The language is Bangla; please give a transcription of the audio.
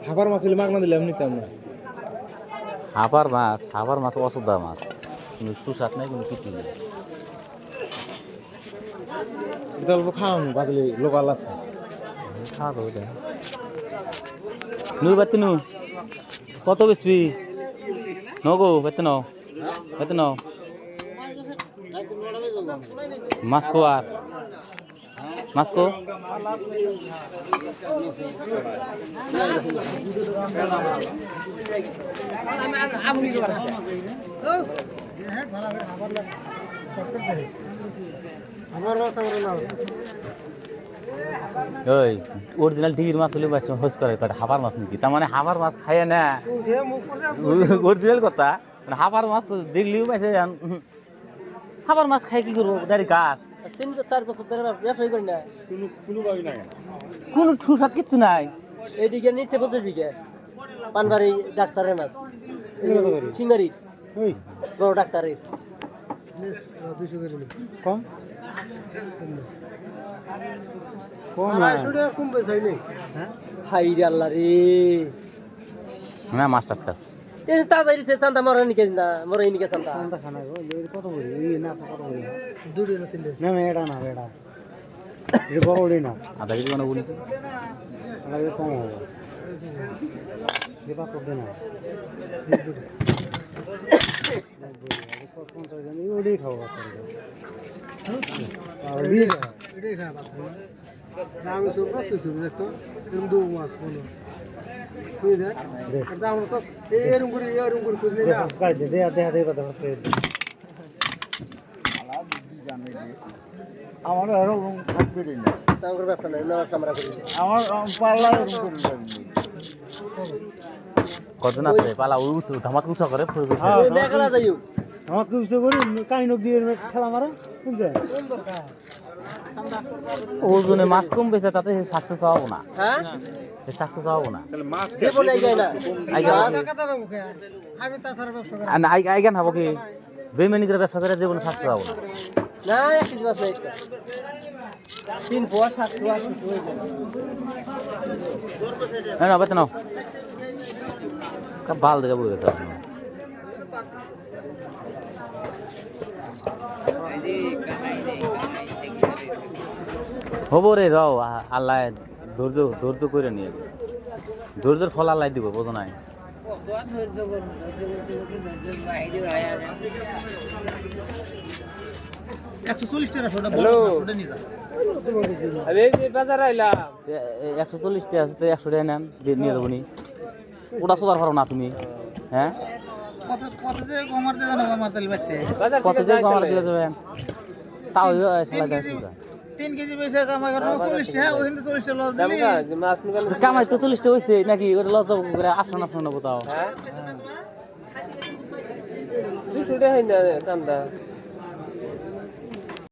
হাবার মাছ হলে মাগনা দিলাম নিতাম না। হাবার মাছ অসুদ্ধা মাছ, কোনো সুস্বাদ নাই, কোনো কিছু নেই। এটা অল্প খাওয়ানো বাজলে লোকাল আছে। খাওয়া যাবে এটা। নু বাতি নু কত বেশি নগো বেতে নাও, বেতে নাও মাসকো আর মাসকো ওই অরিজিনাল ডিগির মাছ হলে হোস করে হাবার মাছ নাকি, তার মানে হাবার মাছ খায় না অরিজিনাল কথা। মানে হাবার মাছ দেখলেও পাইছে হাবার মাছ খাই কি করবো ডাইরেক্ট গাছ 3-4 বছর ধরে ব্যবসায়ী করি না, কোনো সুস্বাদ কিচ্ছু নাই। এইদিকে নিচে 25 বিঘা পানবাড়ি ডাক্তারের মাছ, চিংড়ি বড় ডাক্তারের 200 করে কম কম বেচাই নেই। হাই রে আল্লাহ রে, না মাছ টাটকাস এই তাড়াতাড়ি সে চান্দা মরে নিকে না, মরে নিকে চান্দা খানা কত করে না কত করে দুটো না তিনটে না না এটা না এটা এটা বড় ওড়ি না আধা কেজি কোনো বলি এটা কম হবে দেবা করবে না ওটাই খাবো আমি সব করতেছি তো দু মাস বলো তুই দেখ দাম তো এরকম করে করে না গাড়ি দে দে দে কথা হচ্ছে আমার এরকম কাজ করি না তাঙ্গর ব্যবসা নাই না আমরা করি আমার পাল্লা এরকম করে কজন আছে পালা উঁচু ধামাত উঁচা করে ফুল গেছে মেঘলা যাইও আমার তো উৎসব করি কাহিনক দিয়ে খেলা মারা শুনছে ওজনে মাছ কম বেছে তাতে সাকসেস হবো না, হ্যাঁ সাকসেস হবো না। জীবনে যায় না আইগান হবো কি বেমানি করে ব্যবসা করে জীবনে সাকসেস হবো না। না এক কেজি মাছ একটা 3 পোয়া 7 পোয়া না বেতে নাও বাল দেখে বই গেছে হবো রে রাও আল্লাহ ধৈর্য করে নিয়ে ধৈর্যের ফল আল্লাহ দিব বোঝো নাই। $140 আছে তো 100 টাকা নেন নিয়ে যাবো নি, ওটা সোজার পারো না তুমি। হ্যাঁ কত যে কমার দিয়ে যাবেন তাও 3 কেজি পয়সা কামাই করা 40 টাকা ওই হিন্দে 40 টাকা লস দিবি কামাই তো 40 টাকা হইছে নাকি, ওটা লস যাবো করে আফসান নেবো তাও। হ্যাঁ 200 টাকা হয় না চান্দা